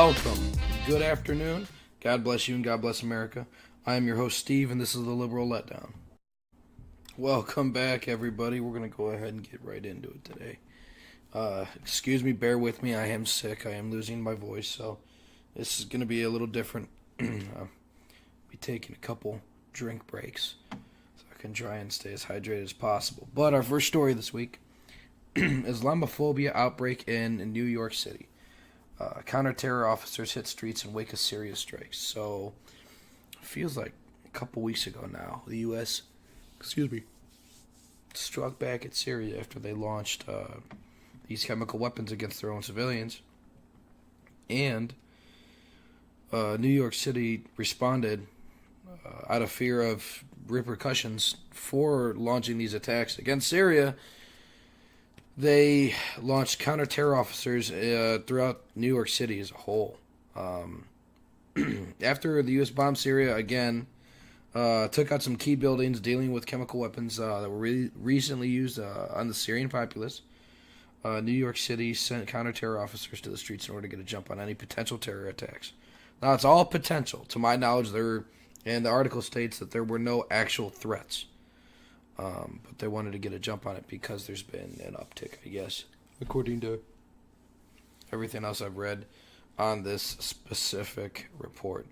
Welcome. Good afternoon. God bless you and God bless America. I am your host, Steve, and this is the Liberal Letdown. Welcome back, everybody. We're going to go ahead and get right into it today. Excuse me, bear with me. I am sick. I am losing my voice, so this is going to be a little different. I'll be taking a couple drink breaks so I can try and stay as hydrated as possible. But our first story this week, Islamophobia outbreak in New York City. Counter-terror officers hit streets in wake of Syria strikes. So, it feels like a couple weeks ago now, the U.S., struck back at Syria after they launched these chemical weapons against their own civilians. And New York City responded out of fear of repercussions for launching these attacks against Syria. They launched counter-terror officers throughout New York City as a whole. After the U.S. bombed Syria again, took out some key buildings dealing with chemical weapons that were recently used on the Syrian populace, New York City sent counter-terror officers to the streets in order to get a jump on any potential terror attacks. Now, it's all potential. To my knowledge, and the article states that there were no actual threats. But they wanted to get a jump on it because there's been an uptick, I guess, according to everything else I've read on this specific report.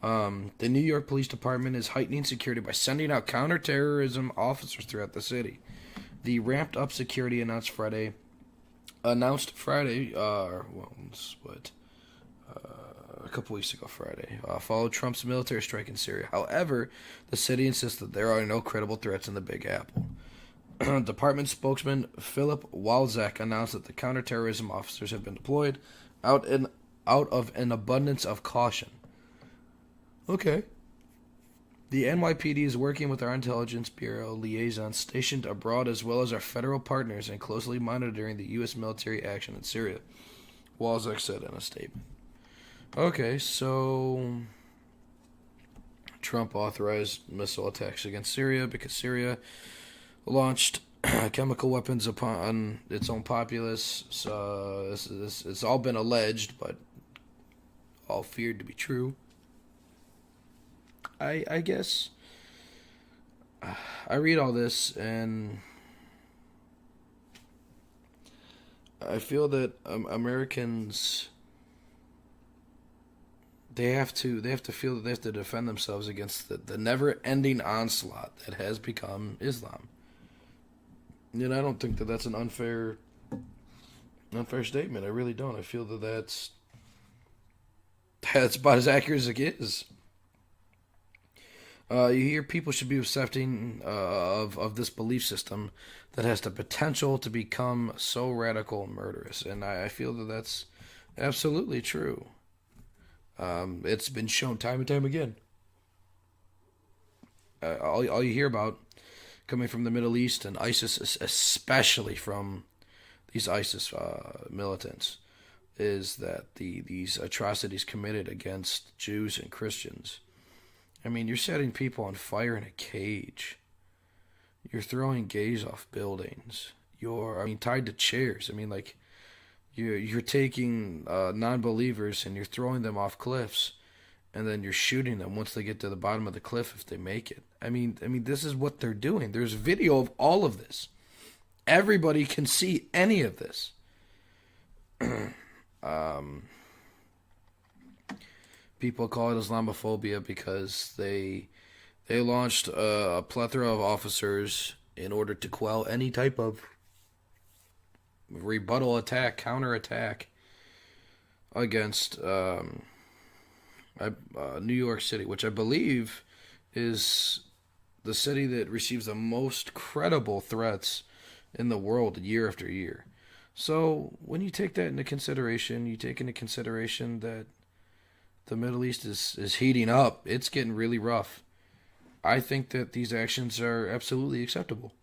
The New York Police Department is heightening security by sending out counterterrorism officers throughout the city. The ramped-up security announced Friday, a couple weeks ago Friday, followed Trump's military strike in Syria. However, the city insists that there are no credible threats in the Big Apple. Department spokesman Philip Walczak announced that the counterterrorism officers have been deployed out of an abundance of caution. Okay. The NYPD is working with our intelligence bureau liaisons stationed abroad as well as our federal partners and closely monitoring the U.S. military action in Syria, Walczak said in a statement. Okay, so Trump authorized missile attacks against Syria because Syria launched chemical weapons upon its own populace. So it's all been alleged, but all feared to be true. I guess I read all this and I feel that Americans, they have to feel that they have to defend themselves against the never-ending onslaught that has become Islam. And I don't think that that's an unfair statement. I really don't. I feel that that's about as accurate as it is. You hear people should be accepting of this belief system that has the potential to become so radical and murderous, and I feel that that's absolutely true. It's been shown time and time again. All you hear about coming from the Middle East and ISIS, especially from these ISIS militants, is that these atrocities committed against Jews and Christians. I mean, you're setting people on fire in a cage. You're throwing gays off buildings. You're tied to chairs. You're taking non-believers and you're throwing them off cliffs, and then you're shooting them once they get to the bottom of the cliff if they make it. I mean, this is what they're doing. There's video of all of this. Everybody can see any of this. People call it Islamophobia because they launched a plethora of officers in order to quell any type of rebuttal attack, counterattack against New York City, which I believe is the city that receives the most credible threats in the world year after year. So when you take that into consideration, you take into consideration that the Middle East is heating up. It's getting really rough. I think that these actions are absolutely acceptable.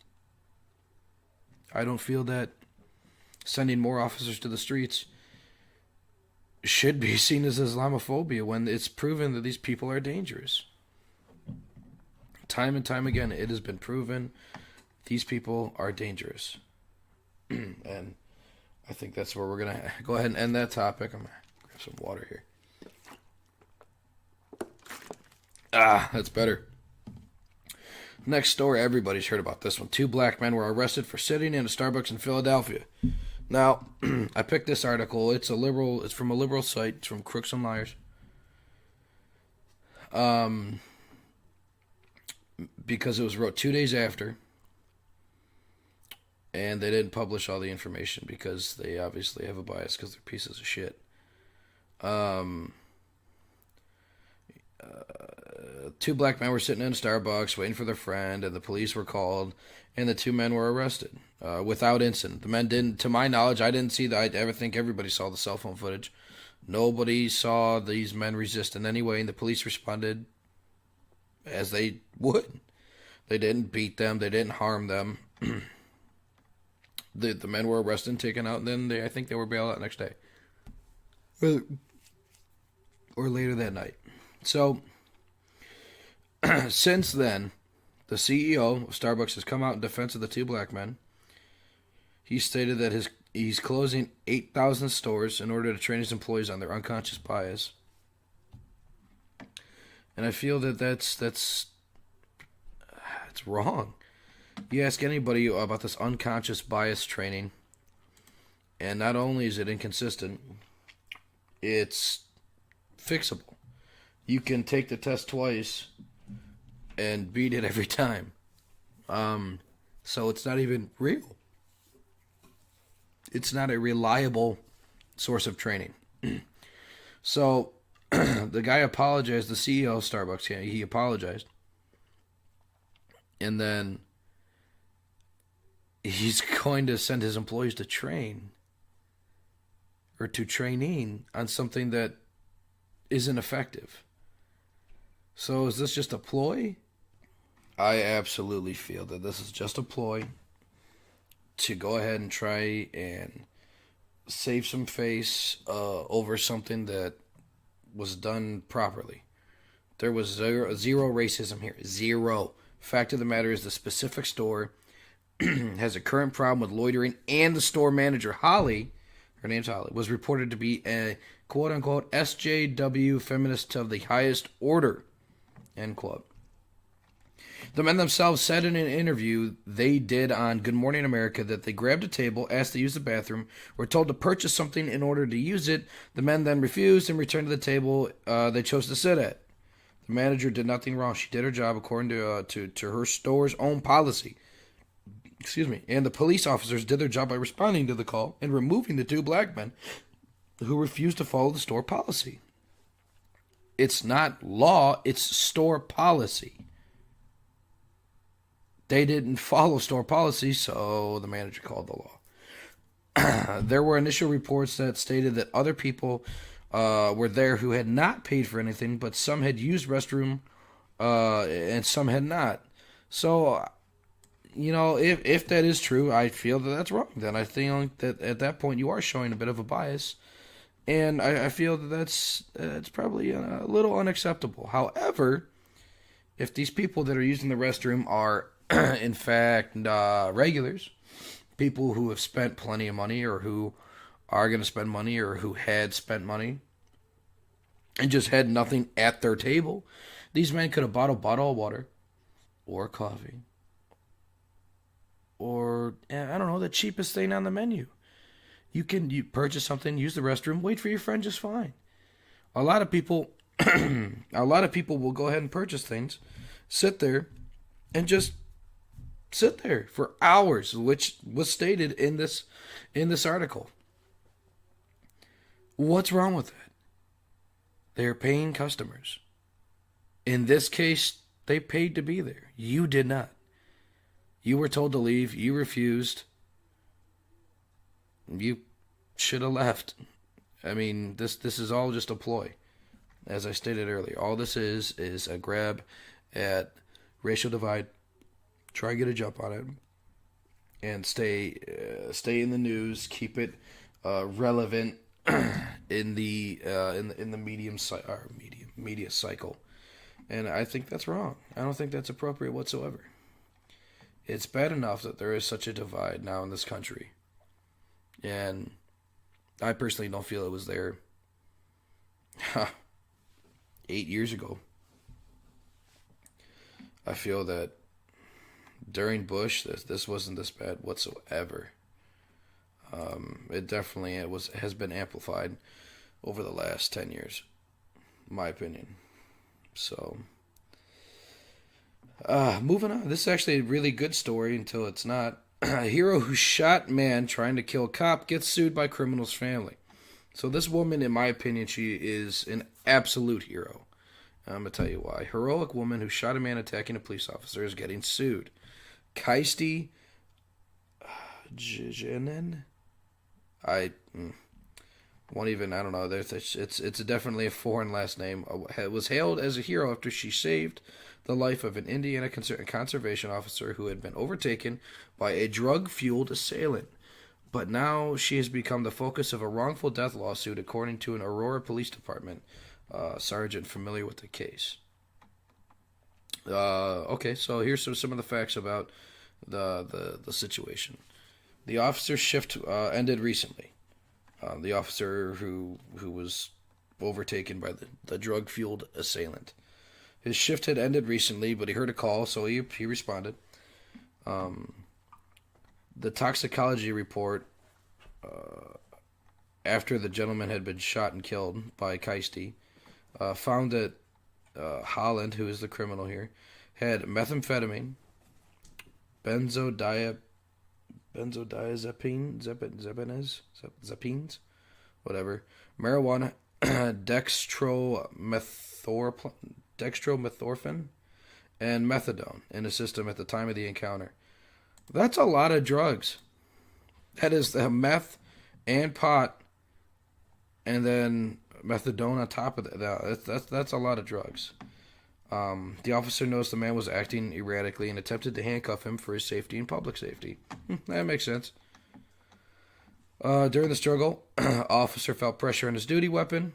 I don't feel that sending more officers to the streets should be seen as Islamophobia when it's proven that these people are dangerous. Time and time again, it has been proven these people are dangerous. And I think that's where we're going to go ahead and end that topic. I'm going to Have some water here. Ah, that's better. Next story, everybody's heard about this one. 2 black men were arrested for sitting in a Starbucks in Philadelphia. Now, I picked this article. It's from a liberal site. It's from Crooks and Liars. Because it was wrote 2 days after, and they didn't publish all the information because they obviously have a bias because they're pieces of shit. 2 black men were sitting in a Starbucks waiting for their friend, and the police were called, and the 2 men were arrested without incident. The men didn't, to my knowledge, I didn't see that. I think everybody saw the cell phone footage. Nobody saw these men resist in any way, and the police responded as they would. They didn't beat them. They didn't harm them. The men were arrested and taken out, and then I think they were bailed out next day. Or later that night. So, since then, the CEO of Starbucks has come out in defense of the 2 black men. He stated that he's closing 8,000 stores in order to train his employees on their unconscious bias. And I feel that that's wrong. You ask anybody about this unconscious bias training, and not only is it inconsistent, it's fixable. You can take the test twice and beat it every time. So it's not even real. It's not a reliable source of training. So the guy apologized, the CEO of Starbucks, he apologized. And then he's going to send his employees to train or to training on something that isn't effective. So is this just a ploy? I absolutely feel that this is just a ploy to go ahead and try and save some face over something that was done properly. There was zero racism here. Zero. Fact of the matter is the specific store has a current problem with loitering, and the store manager, Holly, her name's Holly, was reported to be a quote-unquote SJW feminist of the highest order, end quote. The men themselves said in an interview they did on Good Morning America that they grabbed a table, asked to use the bathroom, were told to purchase something in order to use it. The men then refused and returned to the table they chose to sit at. The manager did nothing wrong. She did her job according to her store's own policy. Excuse me. And the police officers did their job by responding to the call and removing the 2 black men who refused to follow the store policy. It's not law, it's store policy. They didn't follow store policy, so the manager called the law. There were initial reports that stated that other people were there who had not paid for anything, but some had used restroom and some had not. So, if that is true, I feel that that's wrong. Then I think that at that point you are showing a bit of a bias, and I feel that that's probably a little unacceptable. However, if these people that are using the restroom are in fact regulars, people who have spent plenty of money or who are going to spend money or who had spent money and just had nothing at their table, these men could have bought a bottle of water or coffee or, I don't know, the cheapest thing on the menu. You purchase something, use the restroom, wait for your friend just fine. A lot of people will go ahead and purchase things, sit there, and just sit there for hours, which was stated in this article. What's wrong with that? They're paying customers. In this case, they paid to be there. You did not. You were told to leave. You refused. You should have left. I mean, this is all just a ploy. As I stated earlier, all this is a grab at racial divide. Try to get a jump on it, and stay in the news. Keep it relevant in the media cycle, and I think that's wrong. I don't think that's appropriate whatsoever. It's bad enough that there is such a divide now in this country, and I personally don't feel it was there 8 years ago. I feel that during Bush, this wasn't this bad whatsoever. It definitely has been amplified over the last 10 years, in my opinion. So, moving on. This is actually a really good story until it's not. A hero who shot man trying to kill cop gets sued by criminal's family. So this woman, in my opinion, she is an absolute hero. I'm going to tell you why. Heroic woman who shot a man attacking a police officer is getting sued. Kirsty Jenen? I won't even, I don't know. It's definitely a foreign last name. It was hailed as a hero after she saved the life of an Indiana conservation officer who had been overtaken by a drug-fueled assailant. But now she has become the focus of a wrongful death lawsuit, according to an Aurora Police Department sergeant familiar with the case. Okay, so here's some of the facts about the situation. The officer's shift ended recently. The officer who was overtaken by the drug-fueled assailant. His shift had ended recently, but he heard a call, so he responded. The toxicology report after the gentleman had been shot and killed by Kirsty found that Holland, who is the criminal here, had methamphetamine, benzodiazepines, whatever, marijuana, dextromethorphan, and methadone in his system at the time of the encounter. That's a lot of drugs. That is the meth and pot, and then methadone on top of that. That's a lot of drugs. The officer noticed the man was acting erratically and attempted to handcuff him for his safety and public safety. That makes sense. During the struggle, officer felt pressure on his duty weapon.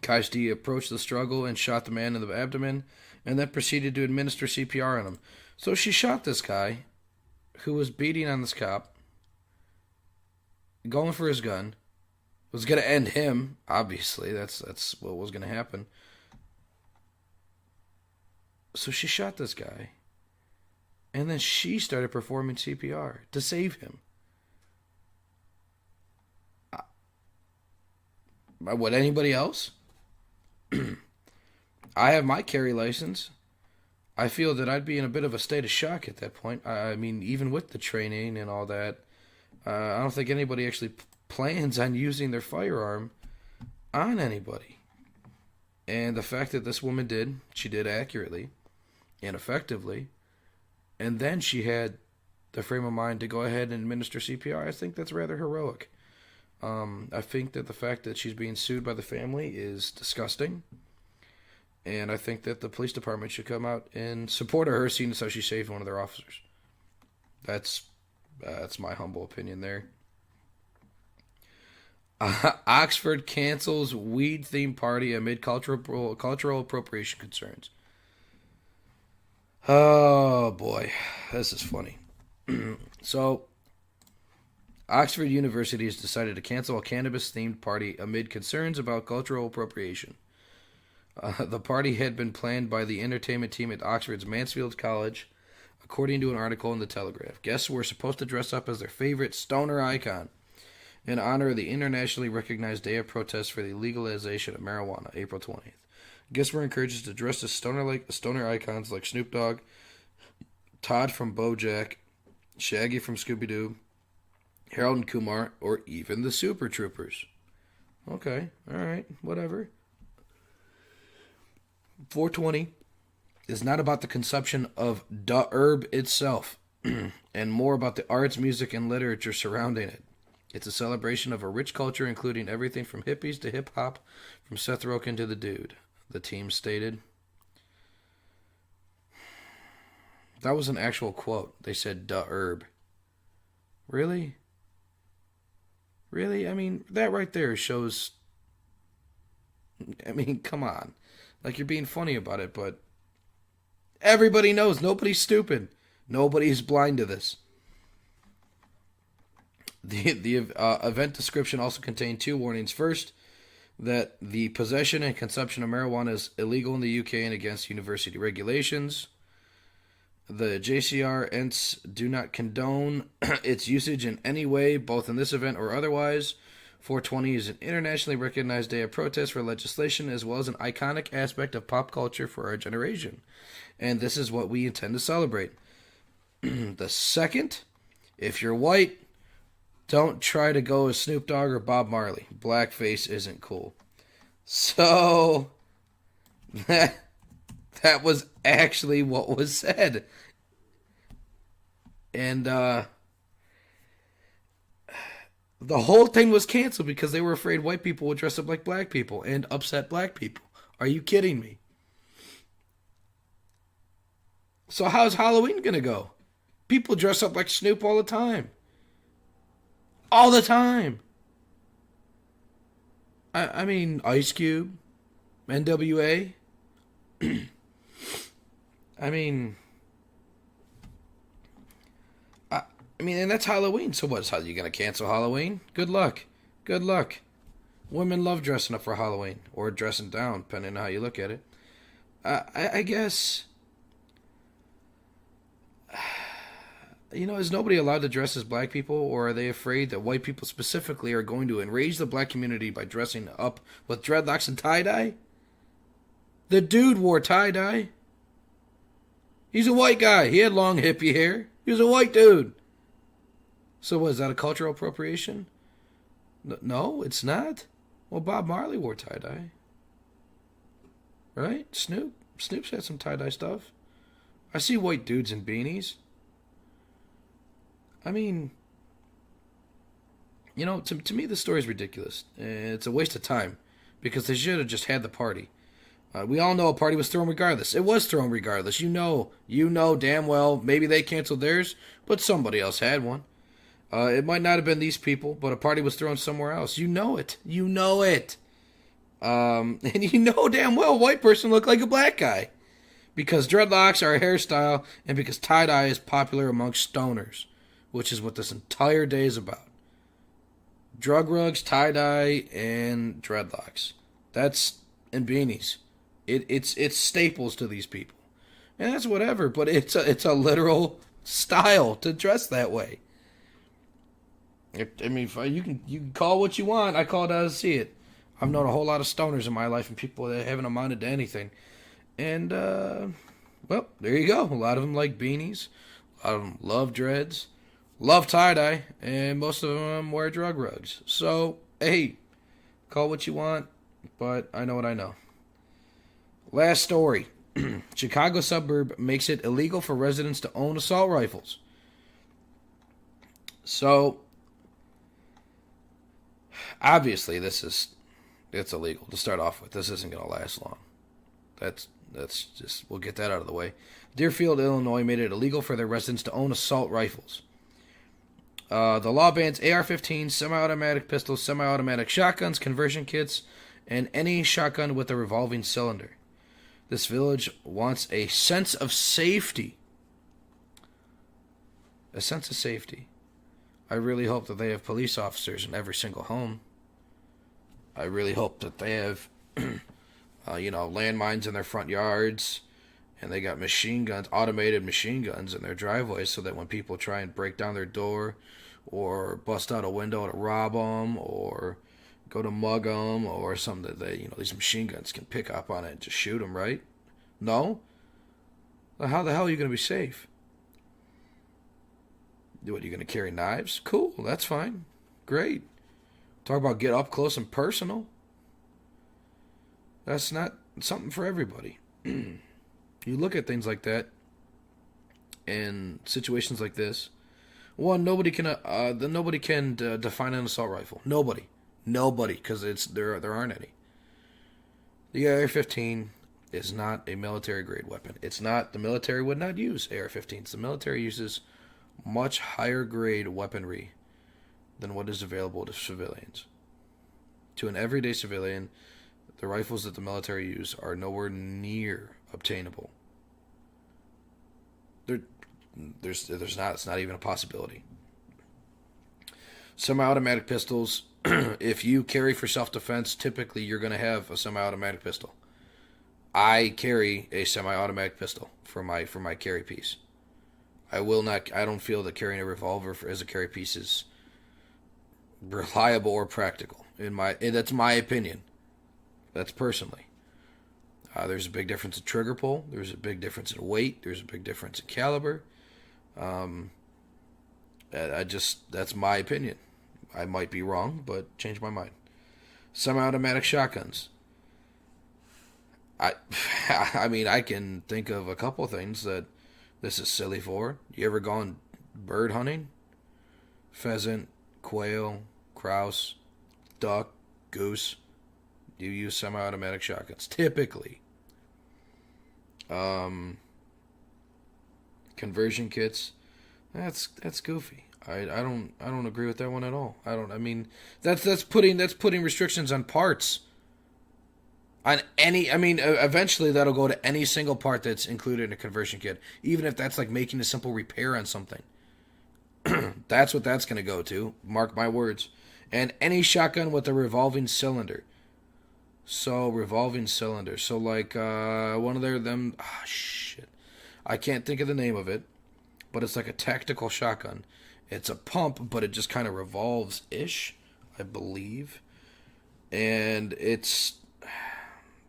Kirsty approached the struggle and shot the man in the abdomen, and then proceeded to administer CPR on him. So she shot this guy, who was beating on this cop, going for his gun, was going to end him, obviously. That's what was going to happen. So she shot this guy, and then she started performing CPR to save him. Would anybody else? I have my carry license. I feel that I'd be in a bit of a state of shock at that point. I mean, even with the training and all that, I don't think anybody actually plans on using their firearm on anybody. And the fact that this woman she did accurately and effectively, and then she had the frame of mind to go ahead and administer CPR, I think that's rather heroic. I think that the fact that she's being sued by the family is disgusting. And I think that the police department should come out and support her, seeing as how she saved one of their officers. That's my humble opinion there. Oxford cancels weed-themed party amid cultural appropriation concerns. Oh, boy. This is funny. So, Oxford University has decided to cancel a cannabis-themed party amid concerns about cultural appropriation. The party had been planned by the entertainment team at Oxford's Mansfield College, according to an article in The Telegraph. Guests were supposed to dress up as their favorite stoner icon in honor of the internationally recognized day of protest for the legalization of marijuana, April 20th. Guests were encouraged to dress as stoner icons like Snoop Dogg, Todd from BoJack, Shaggy from Scooby-Doo, Harold and Kumar, or even the Super Troopers. Okay, alright, whatever. 420 is not about the consumption of the herb itself, and more about the arts, music, and literature surrounding it. It's a celebration of a rich culture, including everything from hippies to hip-hop, from Seth Rogen to the Dude, the team stated. That was an actual quote. They said, "Duh herb." Really? Really? I mean, that right there shows... I mean, come on. Like, you're being funny about it, but... everybody knows. Nobody's stupid. Nobody's blind to this. The event description also contained two warnings. First, that the possession and consumption of marijuana is illegal in the UK and against university regulations. The JCR ents do not condone its usage in any way, both in this event or otherwise. 420 is an internationally recognized day of protest for legislation as well as an iconic aspect of pop culture for our generation. And this is what we intend to celebrate. The second, if you're white, don't try to go as Snoop Dogg or Bob Marley. Blackface isn't cool. So, that was actually what was said. And, the whole thing was canceled because they were afraid white people would dress up like black people and upset black people. Are you kidding me? So how's Halloween going to go? People dress up like Snoop all the time. All the time. I mean, Ice Cube, NWA. I mean, and that's Halloween. So what's how you gonna cancel Halloween? Good luck. Good luck. Women love dressing up for Halloween or dressing down, depending on how you look at it. I guess. Is nobody allowed to dress as black people, or are they afraid that white people specifically are going to enrage the black community by dressing up with dreadlocks and tie-dye? The dude wore tie-dye. He's a white guy. He had long hippie hair. He was a white dude. So was that a cultural appropriation? No, it's not. Well, Bob Marley wore tie-dye. Right? Snoop's had some tie-dye stuff. I see white dudes in beanies. I mean, to me, this story is ridiculous. It's a waste of time because they should have just had the party. We all know a party was thrown regardless. It was thrown regardless. You know damn well maybe they canceled theirs, but somebody else had one. It might not have been these people, but a party was thrown somewhere else. You know it. And you know damn well a white person looked like a black guy because dreadlocks are a hairstyle and because tie-dye is popular amongst stoners, which is what this entire day is about. Drug rugs, tie-dye, and dreadlocks. And beanies. It's staples to these people. And that's whatever, but it's a literal style to dress that way. You can call what you want. I call it as I see it. I've known a whole lot of stoners in my life and people that haven't amounted to anything. And, well, there you go. A lot of them like beanies. A lot of them love dreads. Love tie-dye, and most of them wear drug rugs. So, hey, call what you want, but I know what I know. Last story. Chicago suburb makes it illegal for residents to own assault rifles. So, obviously, it's illegal to start off with. This isn't going to last long. That's just, we'll get that out of the way. Deerfield, Illinois made it illegal for their residents to own assault rifles. The law bans AR-15s, semi-automatic pistols, semi-automatic shotguns, conversion kits, and any shotgun with a revolving cylinder. This village wants a sense of safety. A sense of safety. I really hope that they have police officers in every single home. I really hope that they have, landmines in their front yards. And they got machine guns, automated machine guns in their driveways so that when people try and break down their door or bust out a window to rob them or go to mug them or something, that these machine guns can pick up on it and just shoot them, right? No? Well, how the hell are you going to be safe? What, are you going to carry knives? Cool, that's fine. Great. Talk about get up close and personal. That's not something for everybody. You look at things like that and situations like this. One, nobody can define an assault rifle. Nobody, because there aren't any. The AR-15 is not a military grade weapon. It's not. The military would not use AR-15s. The military uses much higher grade weaponry than what is available to civilians. To an everyday civilian, the rifles that the military use are nowhere near obtainable. There's not. It's not even a possibility. Semi-automatic pistols, if you carry for self-defense, typically you're going to have a semi-automatic pistol. I carry a semi-automatic pistol for my carry piece. I will not. I don't feel that carrying a revolver as a carry piece is reliable or practical. That's my opinion. That's personally. There's a big difference in trigger pull. There's a big difference in weight. There's a big difference in caliber. That's my opinion. I might be wrong, but change my mind. Semi-automatic shotguns. I mean, I can think of a couple of things that this is silly for. You ever gone bird hunting? Pheasant, quail, grouse, duck, goose. You use semi-automatic shotguns typically. Conversion kits. That's goofy. I don't agree with that one at all. I mean that's putting restrictions on parts. On any, eventually that'll go to any single part that's included in a conversion kit, even if that's like making a simple repair on something. That's what that's going to go to. Mark my words. And any shotgun with a revolving cylinder. So revolving cylinder. So like one of them. Shit. I can't think of the name of it, but it's like a tactical shotgun. It's a pump, but it just kind of revolves ish, I believe. And it's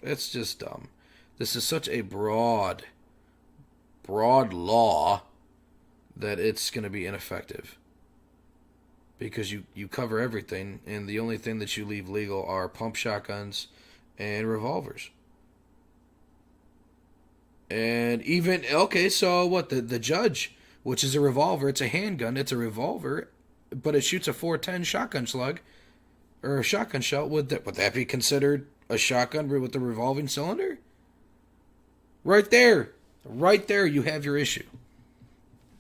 just dumb. This is such a broad law that it's going to be ineffective. Because you cover everything, and the only thing that you leave legal are pump shotguns and revolvers. And even, okay, so what? The judge, which is a revolver, it's a handgun, it's a revolver, but it shoots a 410 shotgun slug, or a shotgun shell. Would that be considered a shotgun with the revolving cylinder? Right there, you have your issue.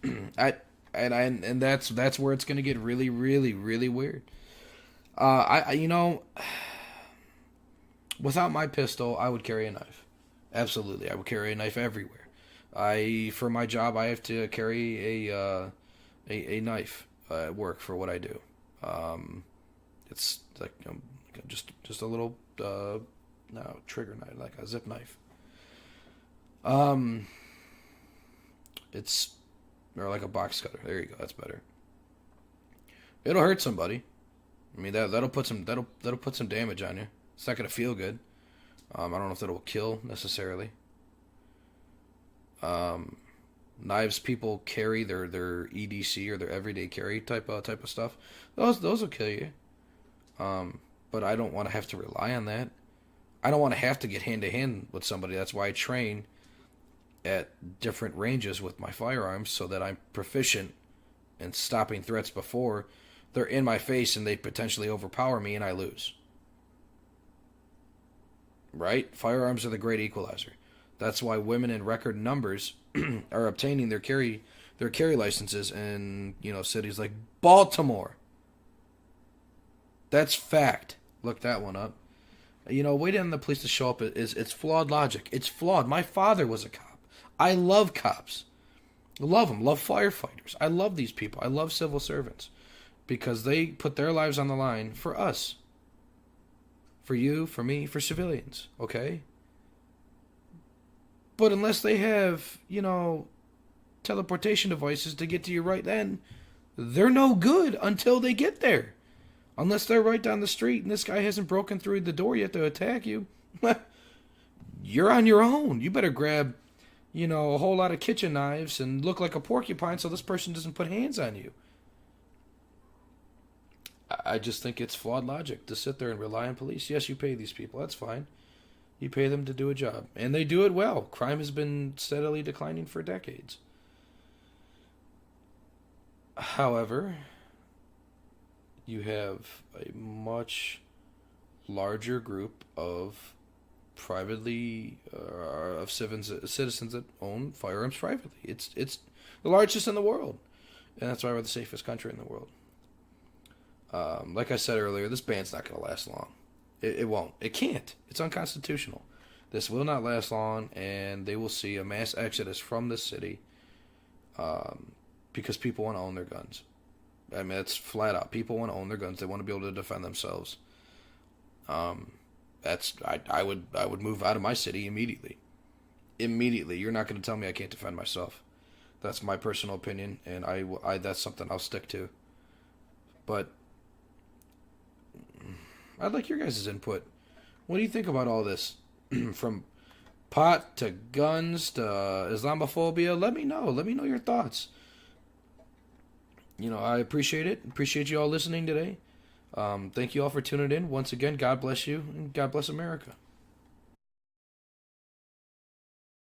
And that's where it's going to get really, really, really weird. Without my pistol, I would carry a knife. Absolutely, I would carry a knife everywhere. For my job, I have to carry a knife at work for what I do. It's like just a little trigger knife, like a zip knife. It's or like a box cutter. There you go. That's better. It'll hurt somebody. I mean that'll put some damage on you. It's not gonna feel good. I don't know if that'll kill necessarily. Knives people carry their EDC or their everyday carry type of stuff. Those will kill you. But I don't want to have to rely on that. I don't want to have to get hand to hand with somebody. That's why I train at different ranges with my firearms so that I'm proficient in stopping threats before they're in my face and they potentially overpower me and I lose. Right? Firearms are the great equalizer. That's why women in record numbers are obtaining their carry licenses in, cities like Baltimore. That's fact. Look that one up. Waiting on the police to show up it's flawed logic. It's flawed. My father was a cop. I love cops. I love them. Love firefighters. I love these people. I love civil servants because they put their lives on the line for us. For you, for me, for civilians. Okay? But unless they have, teleportation devices to get to you right then, they're no good until they get there. Unless they're right down the street and this guy hasn't broken through the door yet to attack you. You're on your own. You better grab, a whole lot of kitchen knives and look like a porcupine so this person doesn't put hands on you. I just think it's flawed logic to sit there and rely on police. Yes, you pay these people. That's fine. You pay them to do a job. And they do it well. Crime has been steadily declining for decades. However, you have a much larger group of citizens that own firearms privately. It's the largest in the world. And that's why we're the safest country in the world. Like I said earlier, this ban's not going to last long. It won't. It can't. It's unconstitutional. This will not last long, and they will see a mass exodus from this city because people want to own their guns. I mean, it's flat out. People want to own their guns. They want to be able to defend themselves. That's I would move out of my city immediately. Immediately. You're not going to tell me I can't defend myself. That's my personal opinion, and I that's something I'll stick to. But I'd like your guys' input. What do you think about all this? From pot to guns to Islamophobia. Let me know. Let me know your thoughts. I appreciate it. Appreciate you all listening today. Thank you all for tuning in. Once again, God bless you, and God bless America.